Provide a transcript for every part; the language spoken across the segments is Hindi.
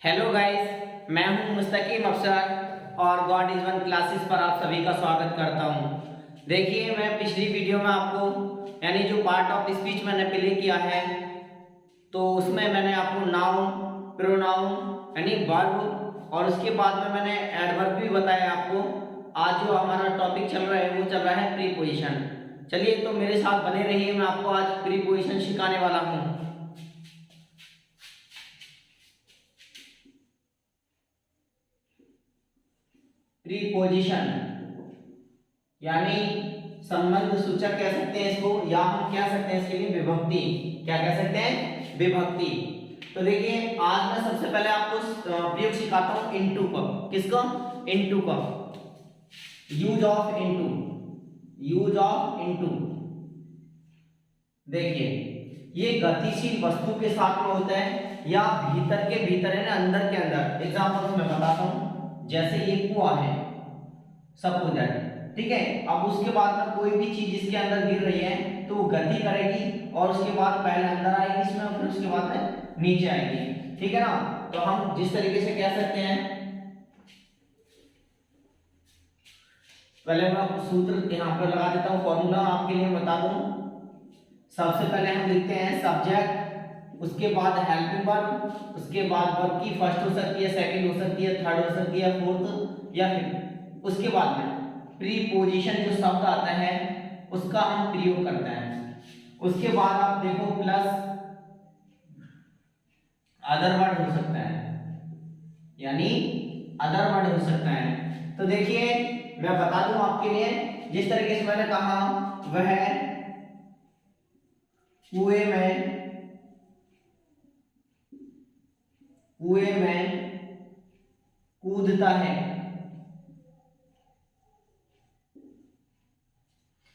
हेलो गाइस, मैं हूं मुस्तकीम अफसर और गॉड इज वन क्लासेस पर आप सभी का स्वागत करता हूं। देखिए, मैं पिछली वीडियो में आपको यानी जो पार्ट ऑफ स्पीच मैंने प्ले किया है तो उसमें मैंने आपको नाउन, प्रोनाउन यानी वर्ब और उसके बाद में मैंने एडवर्ब भी बताया आपको। आज जो हमारा टॉपिक चल रहा है वो चल रहा है प्रीपोजिशन। चलिए तो मेरे साथ बने रहिए, मैं आपको आज प्रीपोजिशन सिखाने वाला हूँ। प्रीपोजिशन यानी संबंध सूचक कह सकते हैं इसको, या हम कह सकते हैं इसके लिए विभक्ति। क्या कह सकते हैं? विभक्ति। तो देखिए, आज मैं सबसे पहले आपको प्रयोग सिखाता हूं इनटू का। किसका? इनटू का। Use of into, use of into. देखिए, ये गतिशील वस्तु के साथ में होता है या भीतर के भीतर है ना, अंदर के अंदर। एग्जांपल मैं बताता हूं, जैसे ये कुआं है, सपोज दैट, ठीक है। अब उसके बाद में कोई भी चीज इसके अंदर गिर रही है तो वो गति करेगी और उसके बाद पहले अंदर आएगी इसमें, फिर उसके बाद में नीचे आएगी, ठीक है ना। तो हम जिस तरीके से कह सकते हैं, पहले मैं आपको सूत्र यहां पर लगा देता हूं, फॉर्मूला आपके लिए बता दूं। सबसे पहले हम लिखते हैं सब्जेक्ट, उसके बाद हेल्पिंग वर्ब, उसके बाद वर्ब की फर्स्ट हो सकती है, सेकंड हो सकती है, थर्ड हो सकती है, फोर्थ, या फिर उसके बाद में प्रीपोजिशन जो शब्द आता है उसका हम प्रयोग करते हैं। उसके बाद आप देखो प्लस अदर वर्ड हो सकता है, यानी अदर वर्ड हो सकता है। तो देखिए, मैं बता दूं आपके लिए, जिस तरीके से मैंने कहा वह कुएं में कूदता है,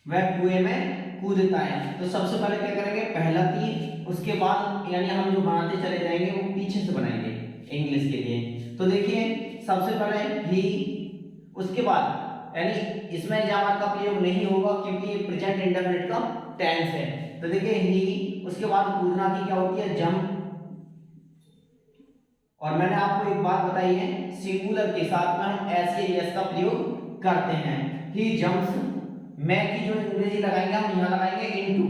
वह कुएं में कूदता है। तो सबसे पहले क्या करेंगे, पहला तीर, उसके बाद यानी हम जो बनाते चले जाएंगे वो पीछे से बनाएंगे इंग्लिश के लिए। तो देखिए, सबसे पहले ही, उसके बाद यानी इसमें जामर का प्रयोग नहीं होगा क्योंकि ये प्रेजेंट इंडेफिनिट का टेंस है। तो देखिए ही, उसके बाद कूदना की क्या होती है? जंप। और मैंने आपको एक बात बताई है, सिंगुलर के साथ में हम एस या यस का प्रयोग करते हैं। ही जंप्स, मैं की जो अंग्रेजी लगाएंगे हम यहां लगाएंगे इनटू।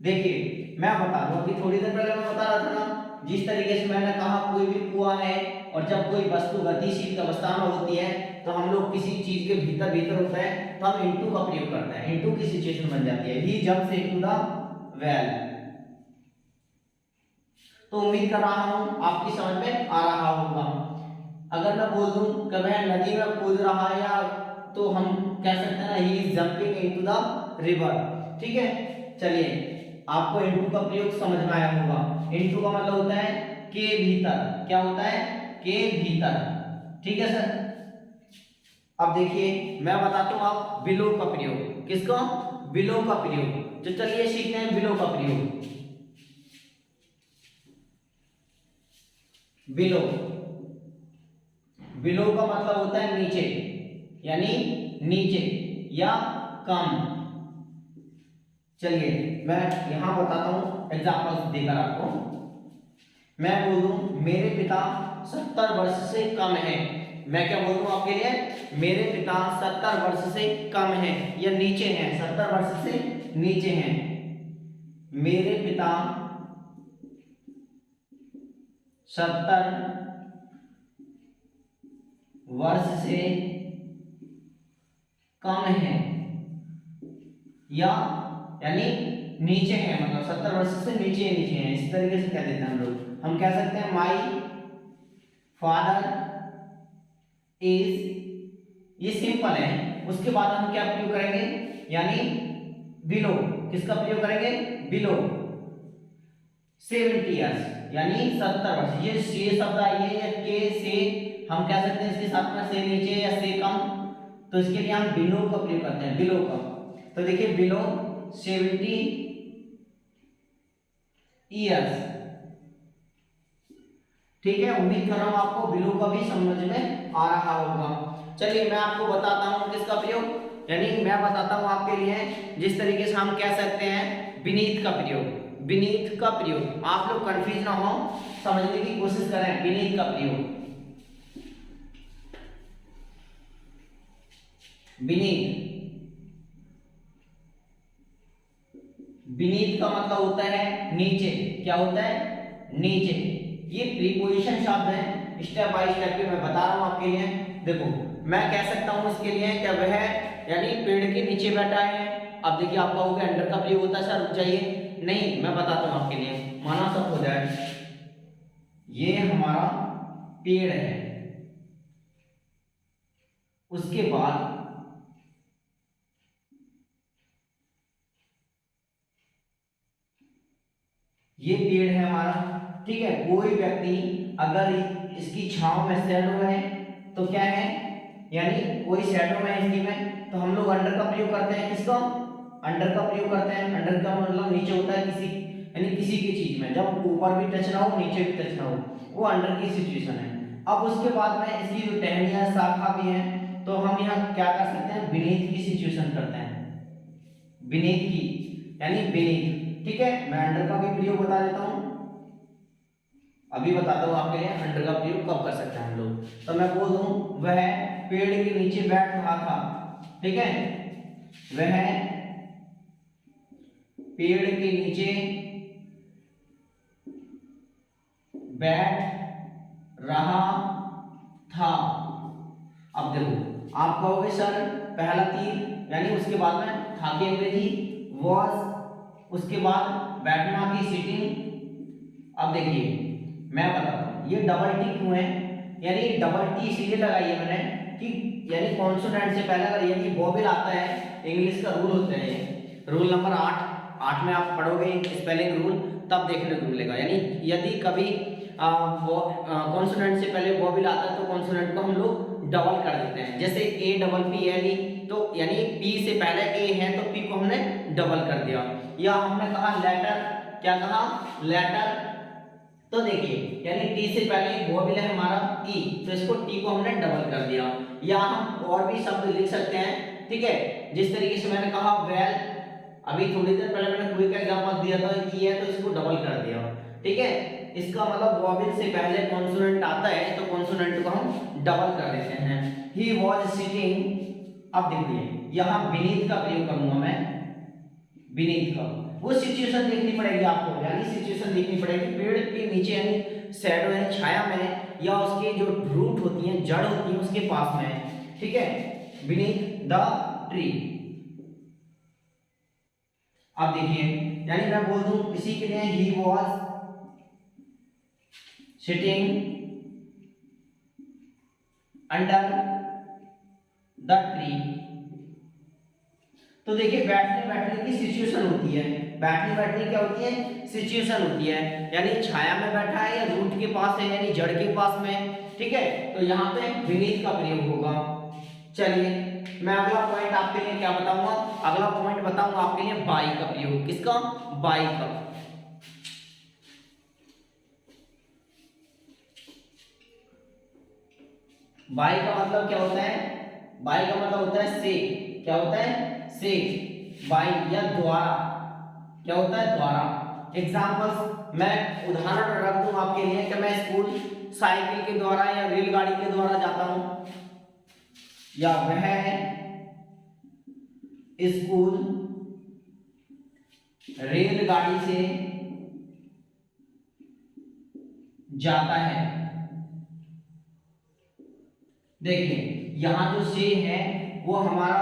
देखिए, मैं बता दूं, अभी थोड़ी देर पहले मैं बता रहा था ना, जिस तरीके से मैंने कहा कोई भी कुआं है और जब कोई वस्तु गतिशील अवस्था में होती है तो हम लोग किसी चीज के भीतर भीतर होता है तो हम इनटू का प्रयोग करते हैं। इनटू की सिचुएशन बन जाती है, ही जंप्स इनटू द वेल। तो उम्मीद कर रहा हूं आपकी समझ में आ रहा होगा। अगर मैं बोल दूं कि वह नदी में कूद रहा है, या तो हम कह सकते हैं ना, he is jumping into the river, ठीक है। चलिए, आपको इनटू का प्रयोग समझ में आया होगा। इनटू का मतलब होता है के भीतर। क्या होता है? के भीतर, ठीक है सर। अब देखिए, मैं बताता हूं आप बिलो का प्रयोग। किसका? बिलो का प्रयोग। तो चलिए सीखते हैं बिलो का प्रयोग। बिलो, बिलो का मतलब होता है नीचे, यानी नीचे या कम। चलिए मैं यहां बताता हूं एग्जांपल देकर आपको। मैं बोल दूं मेरे पिता 70 वर्ष से कम है। मैं क्या बोल दूं आपके लिए? मेरे पिता 70 वर्ष से कम है या नीचे हैं, 70 वर्ष से नीचे हैं। मेरे पिता 70 वर्ष से कम है, या यानी नीचे है, मतलब 70 वर्ष से नीचे हैं, इस तरीके से कह देते हैं हम लोग। हम कह सकते हैं माई फादर इज, ये सिंपल है। उसके बाद हम क्या प्रयोग करेंगे, यानी बिलो। किसका प्रयोग करेंगे? बिलो 70 ईयर्स, यानी 70 वर्ष। ये से शब्द आई है, या के से हम कह सकते हैं इसके साथ में से नीचे या से कम, तो इसके लिए हम बिलो का प्रयोग करते हैं, बिलो का। तो देखिए, बिलो 70 ईयर्स, ठीक है। उम्मीद कर रहा हूं आपको बिलो का भी समझ में आ रहा होगा। चलिए मैं आपको बताता हूं किसका प्रयोग, यानी मैं बताता हूं आपके लिए जिस तरीके से हम कह सकते हैं बीनीथ का प्रयोग। बीनीथ का प्रयोग, आप लोग कंफ्यूज ना हो, समझने की कोशिश करें। बीनीथ का प्रयोग, बीनीथ, बीनीथ का मतलब होता है नीचे। क्या होता है? नीचे। ये प्रीपोजिशन शब्द है, स्टेप बाय स्टेप पे मैं बता रहा हूं आपके लिए। देखो मैं कह सकता हूं इसके लिए क्या वह यानी पेड़ के नीचे बैठा है। अब देखिए आप कहोगे अंडर का प्रयोग होता है सर, रुक जाइए, नहीं मैं बताता हूं आपके लिए। माना सब हो जाए ये हमारा पेड़ है, उसके बाद ये पेड़ है हमारा, ठीक है। कोई व्यक्ति अगर इसकी छांव में शैडो है तो क्या है, यानी कोई शैडो में इसकी में, तो हम लोग अंडर का प्रयोग करते हैं। किसका? अंडर का प्रयोग करते हैं। अंडर का मतलब नीचे होता है किसी, यानी किसी की चीज में, जब ऊपर भी टच ना हो नीचे भी टच ना हो, वो अंडर की सिचुएशन है। अब उसके बाद में इसकी जो टहनियां शाखा भी है, तो हम यहाँ क्या कर सकते हैं, बीनीथ की सिचुएशन करते हैं, बीनीथ की, यानी बीनीथ। ठीक है, मैं अंडर का भी प्रयोग बता देता हूं, अभी बताता हूं आपके लिए अंडर का प्रयोग कब कर सकते हैं हम लोग। तो मैं बोल दूं वह पेड़ के नीचे बैठ रहा था, ठीक है, वह पेड़ के नीचे बैठ रहा था। अब देखो आप कहोगे सर पहला तीर यानी उसके बाद में था की अंग्रेजी वॉज, उसके बाद बैठना की सिटिंग। अब देखिए मैं बताता हूं ये डबल टी क्यों है, यानी डबल टी इसलिए लगाई है मैंने कि यानी कॉन्सोनेंट से पहले अगर यानी वोवेल आता है, इंग्लिश का रूल होता है ये, रूल नंबर 8 में आप पढ़ोगे स्पेलिंग रूल, तब देखने को मिलेगा। यानी यदि कभी कॉन्सोनेंट से पहले वोवेल आता है तो कॉन्सोनेंट को हम लोग डबल कर देते हैं। जैसे A double P L E, तो यानी पी से पहले ए है तो पी को हमने डबल कर दिया। या हमने कहा लेटर, क्या कहा, लेटर, तो देखिए यानी टी से पहले वोवेल है हमारा ई, तो इसको टी को हमने डबल कर दिया। या हम और भी शब्द लिख सकते हैं, ठीक है, जिस तरीके से मैंने कहा वेल, अभी थोड़ी देर पहले मैंने कोई का एग्जांपल दिया था ई है तो इसको डबल कर दिया, ठीक है। इसका मतलब वोवेल से पहले कॉन्सोनेंट आता है तो कॉन्सोनेंट को हम डबल कर देते हैं। ही वाज सिटिंग, अब देखिए यहां बीनीथ का प्रयोग करूंगा मैं, बीनीथ का, वो सिचुएशन देखनी पड़ेगी आपको, यानी सिचुएशन देखनी पड़ेगी पेड़ के नीचे, यानी शैडो यानी छाया में, या उसके जो रूट होती हैं, जड़ होती हैं उसके पास में, ठीक है, बीनीथ द ट्री। अब देखिए यानी मैं बोल दूं इसी के लिए he was sitting under the tree. तो देखिए बैठने बैठने की सिचुएशन होती है, बैठने बैठने क्या होती है, सिचुएशन होती है, यानी छाया में बैठा है या रूट के पास है यानी जड़ के पास में, ठीक है, तो यहाँ पे बीनीथ का प्रयोग होगा। चलिए मैं अगला पॉइंट आपके लिए क्या बताऊंगा, अगला पॉइंट बताऊंगा आपके लिए बाई का प्रयोग। किसका? बाई का। बाई का मतलब क्या होता है, बाई का मतलब होता है से, क्या होता है, से, बाई या द्वारा, क्या होता है, द्वारा। एग्जांपल्स मैं उदाहरण रख दूं आपके लिए कि मैं स्कूल साइकिल के द्वारा या रेलगाड़ी के द्वारा जाता हूं, या वह स्कूल रेलगाड़ी से जाता है। देखिए यहां जो से है वो हमारा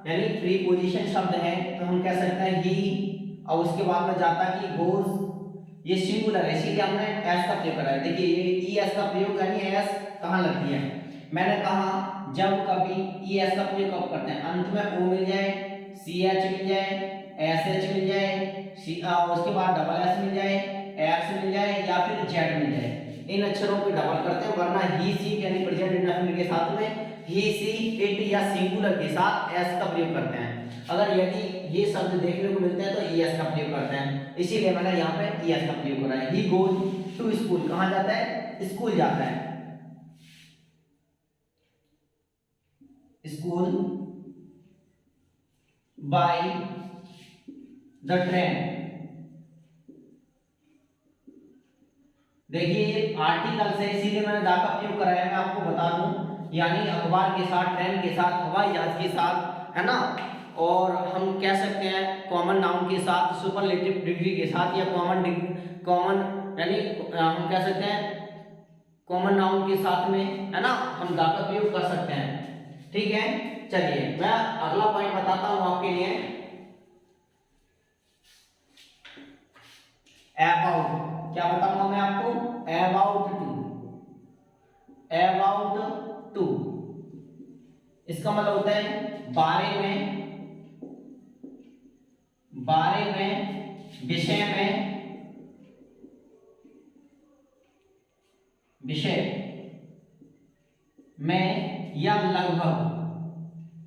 यानी प्रीपोजिशन शब्द है, तो हम कह सकते हैं ही, और उसके बाद में जाता कि गोज, ये सिंगुलर है इसीलिए हमने एस का प्रयोग करा है। देखिए ये ई एस का प्रयोग यानी एस कहाँ लगती है, मैंने कहा जब कभी ई एस का प्रयोग कब करते हैं, अंत में ओ मिल जाए, सी एच मिल जाए, एस एच मिल जाए, उसके बाद डबल एस मिल जाए, एक्स मिल जाए, या फिर जेड मिल जाए, इन अक्षरों को डबल करते हैं। वरना ही सी यानी प्रेजेंट इंडेफिनिट के साथ में ही सी इट या सिंगुलर के साथ एस का प्रयोग करते हैं। अगर यदि ये शब्द देखने को मिलते हैं तो ई एस का प्रयोग करते हैं, इसीलिए मैंने यहाँ पे ई एस का प्रयोग करा है। ही गोज टू स्कूल, कहाँ जाता है, स्कूल जाता है, स्कूल बाय द ट्रेन, देखिए आर्टिकल से इसीलिए मैंने दा का प्रयोग कराया, मैं आपको बता दूं, यानी अखबार के साथ, ट्रेन के साथ, हवाई जहाज के साथ, है ना। और हम कह सकते हैं कॉमन नाउन के साथ, सुपरलेटिव डिग्री के साथ, या कॉमन यानी हम कह सकते हैं कॉमन नाउन के साथ में, है ना, हम दा का प्रयोग कर सकते हैं। ठीक है, चलिए मैं अगला पॉइंट बताता हूं आपके लिए। अबाउट, क्या बताऊंगा मैं आपको? अबाउट टू, अबाउट टू, इसका मतलब होता है बारे में, बारे में, विषय में, विषय में, या लगभग,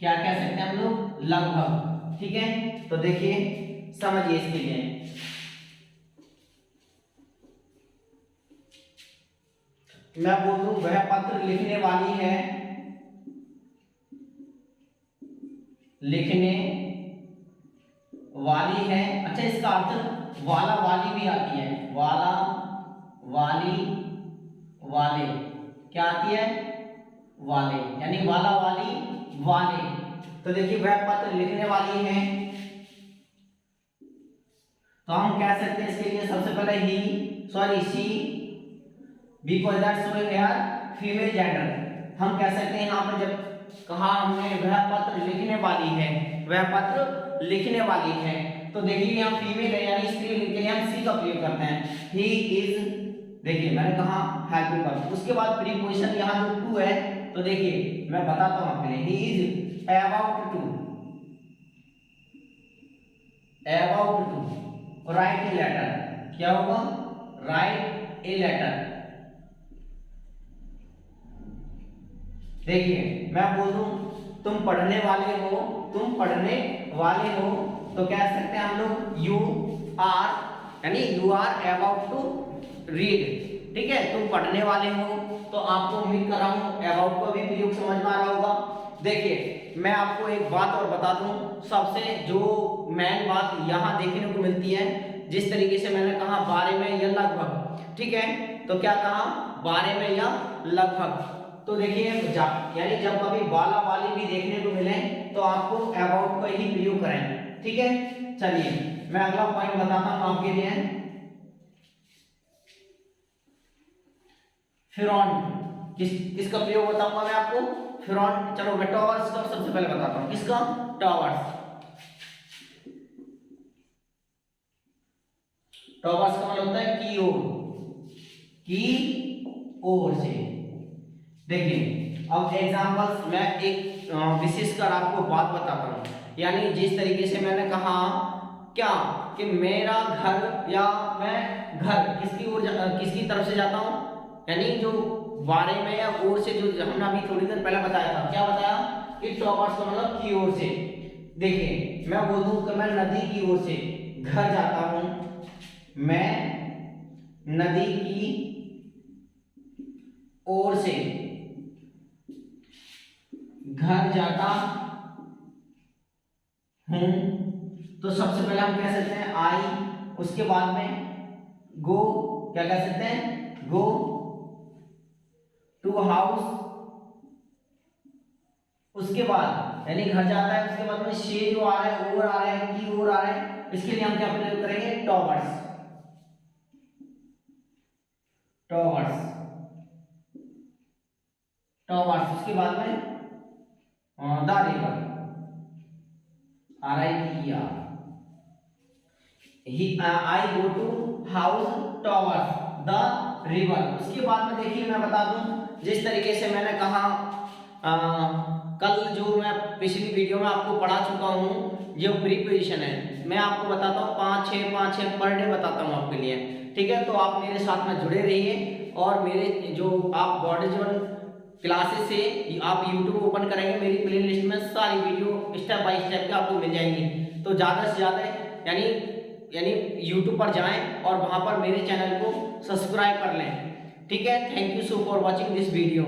क्या कह सकते हैं हम लोग? लगभग। ठीक है, तो देखिए समझिए इसके लिए। मैं बोल दूं वह पत्र लिखने वाली है, लिखने वाली है। अच्छा, इसका अर्थ वाला वाली भी आती है, वाला वाली वाले, क्या आती है? वाले, यानी वाला वाली वाले। तो देखिए वह पत्र लिखने वाली है, तो हम कह सकते हैं इसके लिए सबसे पहले ही, sorry C, because that's showing here female gender. हम कह सकते हैं यहाँ पे जब कहा हमने वह पत्र लिखने वाली है, वह पत्र लिखने वाली है, तो देखिए यहाँ फीमेल है यानी स्त्री के लिए हम सी का प्रयोग करते हैं। ही इज, देखिए मैंने कहा हेल्पिंग वर्ब, उसके बाद प्रीपोजिशन यहाँ जो टू है, तो देखिए मैं बताता हूँ आपके लिए। He is about to, about to write a letter, क्या होगा? Write a letter. देखिए मैं बोल दूं तुम पढ़ने वाले हो, तुम पढ़ने वाले हो, तो कह सकते हैं हम लोग यू आर, यानी you are about to read. ठीक है, तुम पढ़ने वाले हो, तो आपको उम्मीद कर रहा हूं अबाउट का भी प्रयोग समझ में आ रहा होगा। देखिए मैं आपको एक बात और बता दूं, सबसे जो मेन बात यहाँ देखने को मिलती है, जिस तरीके से मैंने कहा बारे में या लगभग, ठीक है, तो क्या कहा? बारे में या लगभग। तो देखिए यानी जब कभी वाला वाली भी देखने को मिले तो आपको अबाउट का ही प्रयोग करें। ठीक है, चलिए मैं अगला पॉइंट बताता हूं आपके लिए। फ्रंट, किसका प्रयोग बताऊंगा मैं आपको? फ्रंट। चलो मैं टॉवर्स का सबसे पहले बताता हूं। किसका? टॉवर्स। टॉवर्स का मतलब होता है की ओर, की ओर से। देखिए अब एग्जांपल्स मैं एक विशेष कर आपको बात बताता हूं, यानी जिस तरीके से मैंने कहा क्या कि मेरा घर, या मैं घर किसकी ओर किसकी तरफ से जाता हूं, यानी जो बारे में या ओर से, जो हमने अभी थोड़ी देर पहले बताया था, क्या बताया कि टॉवर्ड्स का मतलब की ओर से। देखिए मैं बोल दूं कि मैं नदी की ओर से घर जाता हूं, मैं नदी की ओर से घर जाता हूं, तो सबसे पहले हम कह सकते हैं आई, उसके बाद में गो, क्या कह सकते हैं? गो टू हाउस, उसके बाद यानी घर जाता है, उसके बाद में से जो आ रहा है, ओवर आ रहा है, की ओर आ रहा है, इसके लिए हम क्या प्रयोग करेंगे? Towards, towards, towards. उसके बाद में the river, RIVER, I go to house towards the river. उसके बाद में देखिए मैं बता दूं, जिस तरीके से मैंने कहा कल जो मैं पिछली वीडियो में आपको पढ़ा चुका हूं, जो प्रीपोजिशन है, मैं आपको बताता हूं 5-6 पर डे बताता हूं आपके लिए। ठीक है, तो आप मेरे साथ में जुड़े रहिए, और मेरे जो आप बॉडीजन क्लासेस से आप YouTube ओपन करेंगे, मेरी प्लेलिस्ट में सारी वीडियो स्टेप बाय स्टेप के आपको मिल जाएंगी। तो ज़्यादा से ज़्यादा यानी YouTube पर जाएं और वहाँ पर मेरे चैनल को सब्सक्राइब कर लें। ठीक है, thank you so for watching this video.